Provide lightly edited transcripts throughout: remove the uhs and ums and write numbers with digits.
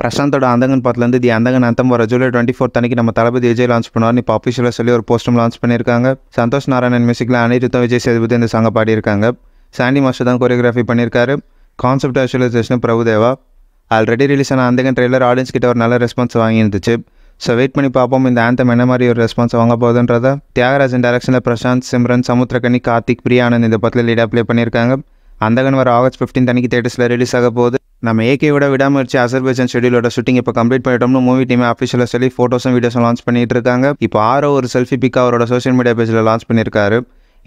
பிரசாந்தோட அந்தகன் படத்துலேருந்து தி அந்தகன் அந்தம் வர ஜூலை 24 அன்னைக்கு நம்ம தளபதி விஜய் லான்ச் பண்ணுவார்னு இப்போ அஃபிஷியலாக சொல்லி ஒரு போஸ்டும் லான்ச் பண்ணியிருக்காங்க. சந்தோஷ் நாராயணன் மியூசிக்கில் அனிருத்தம் விஜய் சேதுபதி இந்த சாங்கை பாடியிருக்காங்க. சாண்டி மாஸ்டர் தான் கொரியோகிராஃபி பண்ணியிருக்காரு. Concept visualisation Prabhudeva. Already release ஆன அந்தகன் ட்ரெய்லர் ஆடியன்ஸ் கிட்ட ஒரு நல்ல ரெஸ்பான்ஸ் வாங்கியிருந்துச்சு. ஸோ வெயிட் பண்ணி பார்ப்போம் இந்த ஆந்தம் என்ன மாதிரி ஒரு ரெஸ்பான்ஸ் வாங்க போகுதுன்றதை. தியாகராஜன் டைரக்ஷனில் பிரசாந்த், சிம்ரன், சமுத்திரகனி, கார்த்திக், பிரியானந்த் இந்த படத்தில் லீடாக ப்ளே பண்ணியிருக்காங்க. அந்தகன் வர ஆகஸ்ட் 15 அன்னைக்கு தேட்டர்ஸில் ரிலீஸ் ஆக போகுது. நம்ம ஏகேயோட விடாமுயற்சி அசர்பைஜான் ஷெடியூலோட ஷூட்டிங் இப்போ கம்ப்ளீட் பண்ணிட்டோம்னு மூவி டீமே அஃபிஷியலாக சொல்லி ஃபோட்டோஸும் வீடியோஸும் லான்ச் பண்ணிட்டு இருக்காங்க. இப்போ ஆரோ ஒரு செல்ஃபி பிக் அவரோட சோஷியல் மீடியா பேஜில் லான்ச் பண்ணியிருக்காரு.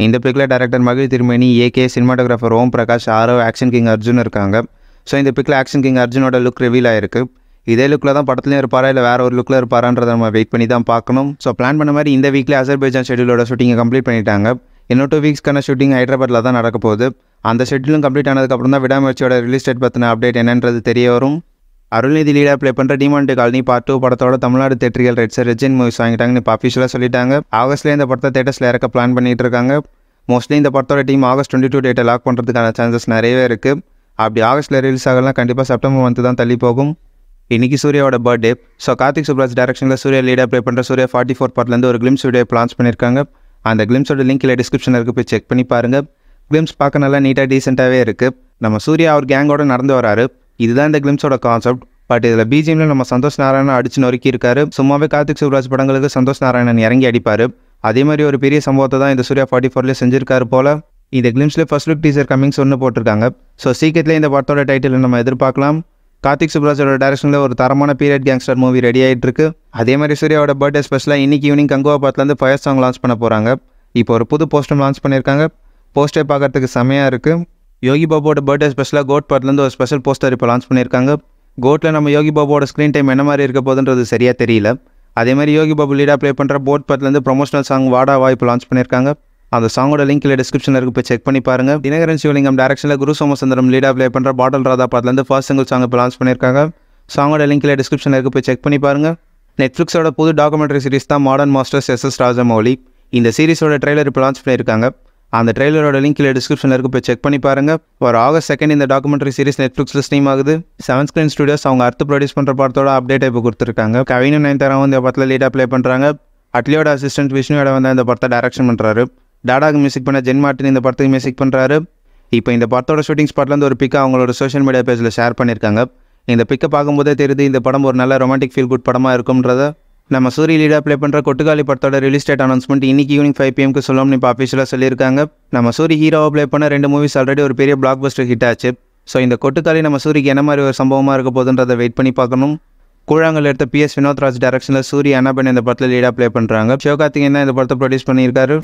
இந்த பிக்கில் டைரக்டர் மகிழ் திருமேனி, ஏகே, சினிமாட்டோகிராஃபர் ஓம் பிரகாஷ், ஆரோ, ஆக்ஷன் கிங் அர்ஜுன் இருக்காங்க. ஸோ இந்த பிக்கில் ஆக்ஷன் கிங் அர்ஜுனோட லுக் ரிவீல் ஆயிருக்கு. இதே லுக்கில் தான் படத்துலையும் இருப்பாரா இல்லை வேறு ஒரு லுக்கில் இருப்பாரான்றதை நம்ம வெயிட் பண்ணி தான் பார்க்கணும். ஸோ பிளான் பண்ண மாதிரி இந்த வீக்கில் அசர்பைஜான் ஷெடியூலோட ஷூட்டிங்கை கம்ப்ளீட் பண்ணிட்டாங்க. இன்னும் 2 வீக்ஸ்க்கான ஷூட்டிங் ஹைதராபாத்தில் தான் நடக்க போகுது. அந்த ஷெட்யூலும் கம்ப்ளீட் ஆனதுக்கப்புறம் தான் விடாமுயற்சியோட ரிலீஸ் டேட் பற்றின அப்டேட் என்னன்றது தெரிய வரும். அருள்நிதி லீடாக ப்ளே பண்ணுற டிமாண்ட் காலனி பார்ட் 2 படத்தோட தமிழ்நாடு தேட்டர்கள் ரெட்ஸர் ரெஜின் மூவிஸ் வாங்கிட்டாங்கன்னு இப்போ அஃபிஷியலாக சொல்லிட்டாங்க. ஆகஸ்ட்லேயே இந்த படத்தை தேட்டர்ஸில் இறக்க பிளான் பண்ணிட்டு இருக்காங்க. மோஸ்ட்லி இந்த படத்தோட டீம் ஆகஸ்ட் 22 டேட்டை லாக் பண்ணுறதுக்கான சான்சஸ் நிறையவே இருக்குது. அப்படி ஆகஸ்ட்டில் ரிலீஸ் ஆகலாம் கண்டிப்பாக செப்டம்பர் மந்த் தான் தள்ளி போகும். இன்றைக்கி சூர்யாவோட பர்த்டே. ஸோ கார்த்திக் சுப்ராஜ் டேரக்ஷனில் சூர்யா லீடாக ப்ளே பண்ணுற சூர்யா 44 படத்துலேருந்து ஒரு கிளிம்ஸ் வீடியோ லான்ச் பண்ணியிருக்காங்க. அந்த கிளிம்ஸோட லிங்க் இல்லை டிஸ்கிரிப்ஷனில் இருக்குது, போய் செக் பண்ணி பாருங்கள். கிளிம்ஸ் பார்க்க நல்லா நீட்டாக டீசெண்டாகவே இருக்குது. நம்ம சூர்யா அவர் கேங்கோட நடந்து வராரு. இதுதான் இந்த கிளிம்ஸோட கான்செப்ட். பட் இதில் பிஜிஎம்ல நம்ம சந்தோஷ் நாராயணன் அடிச்சு நொறுக்கி இருக்காரு. சும்மாவே கார்த்திக் சுப்ராஜ் படங்களுக்கு சந்தோஷ் நாராயணன் இறங்கி அடிப்பார். அதே மாதிரி ஒரு பெரிய சம்பவத்தை தான் இந்த சூர்யா 44லேயே செஞ்சிருக்காரு போல். இந்த கிளிம்ஸில் ஃபர்ஸ்ட் லுக் டீசர் கமிங் ஒன்று போட்டிருக்காங்க. ஸோ சீக்கிரத்தில் இந்த படத்தோட டைட்டில் நம்ம எதிர்பார்க்கலாம். கார்த்திக் சுப்ராஜோட டைரக்ஷனில் ஒரு தரமான பீரியட் கேங்ஸ்டர் மூவி ரெடி ஆகிட்டு இருக்கு. அதே மாதிரி சூர்யாவோட பர்த்டே ஸ்பெஷலாக இன்னைக்கு ஈவினிங் கங்குவா படத்துலேருந்து ஃபயர் சாங் லான்ச் பண்ண போகிறாங்க. இப்போ ஒரு புது போஸ்டரும் லான்ச் பண்ணியிருக்காங்க. போஸ்டர் பார்க்கறதுக்கு செமையாக இருக்குது. யோகி பாபுவோட பர்த்டே ஸ்பெஷலாக கோட் படத்துலேருந்து ஒரு ஸ்பெஷல் போஸ்டர் இப்போ லான்ச் பண்ணியிருக்காங்க. கோட்டில் நம்ம யோகி பாபுவோட ஸ்க்ரீன் டைம் என்ன மாதிரி இருக்க போதுன்றது சரியாக தெரியல. அதே மாதிரி யோகி பாபு லீடாக ப்ளே பண்ணுற போட் படத்துலேருந்து ப்ரொமோஷனல் சாங் வாடாவா இப்போ லான்ச் பண்ணியிருக்காங்க. அந்த சாங்கோட லிங்க் இல்லை டிஸ்கிரிப்ஷனில் இருக்குது, போய் செக் பண்ணி பாருங்கள். தினகரன் சிவலிங்கம் டேரக்ஷனில் குரு சோமசுந்தரம் லீடாக ப்ளே பண்ணுற பாட்டல் ராதா படத்துலேருந்து ஃபர்ஸ்ட் சிங்கிள் சாங் இப்போ லான்ச் பண்ணியிருக்காங்க. சாங்கோட லிங்க் இல்லை டிஸ்கிரிப்ஷனில் இருக்குது, போய் செக் பண்ணி பாருங்கள். நெட்ஃப்ளிக்ஸோட புது டாக்குமெண்ட்ரி சீரிஸ் தான் மாடர்ன் மாஸ்டர்ஸ் எஸ் ராஜமௌலி. இந்த சீரிஸோட ட்ரெய்லர் இப்போ லான்ச் பண்ணியிருக்காங்க. அந்த ட்ரெய்லரோட லிங்க் இல்லை டிஸ்கிரிப்ஷனில் இருக்குது, போய் செக் பண்ணி பாருங்கள். ஒரு ஆகஸ்ட் 2 இந்த டாக்குமெண்ட்ரி சீரிஸ் நெட்ஃப்ளிக்ஸில் ஸ்ட்ரீம் ஆகுது. 7 ஸ்க்ரீன் ஸ்டுடியோஸ் அவங்க அடுத்து ப்ரொடியூஸ் பண்ணுற படத்தோட அப்டேட்டை இப்போ கொடுத்துருக்காங்க. கவினும் நயன்தாராவும் இந்த படத்தில் லீடாக ப்ளே பண்ணுறாங்க. அட்லியோட அசிஸ்டன்ட் விஷ்ணுவோட வந்து இந்த படத்தை டைரக்ஷன் பண்ணுறாரு. டாடாக்கு மியூசிக் பண்ண ஜென் மார்ட்டின் இந்த படத்துக்கு மியூசிக் பண்ணுறாரு. இப்போ இந்த படத்தோட ஷூட்டிங் ஸ்பாட்லேருந்து ஒரு பிக்கை அவங்களோட சோஷியல் மீடியா பேஜில் ஷேர் பண்ணியிருக்காங்க. இந்த பிக்கை பார்க்கும்போதே தெரியுது இந்த படம் ஒரு நல்ல ரொமான்டிக் ஃபீல் குட் படமாக இருக்கும்ன்றத. நம்ம சூரிய லீடாக ப்ளே பண்ணுற கொட்டுக்காளி படத்தோட ரிலீஸ் டேட் அனௌன்ஸ்மெண்ட் இன்னைக்கு ஈவினிங் 5 PM சொல்லணும்னு இப்போ அஃபிஷியலாக சொல்லியிருக்காங்க. நம்ம சூரிய ஹீரோவை ப்ளே பண்ண 2 மூவிஸ் ஆல்ரெடி ஒரு பெரிய பிளாக் பஸ்டர் ஹிட் ஆச்சு. ஸோ இந்த கொட்டுக்காளி நம்ம சூரிக்கு என்ன மாதிரி ஒரு சம்பவமாக இருக்க போதுன்றதை வெயிட் பண்ணி பார்க்கணும். கூழாங்கல் எடுத்த PS வினோத்ராஜ் டைரக்ஷனில் சூரிய அண்ணாபன் இந்த படத்தில் லீடாக ப்ளே பண்ணுறாங்க. சிவகார்த்திகேயன் தான் இந்த படத்தை ப்ரொடியூஸ் பண்ணியிருக்காரு.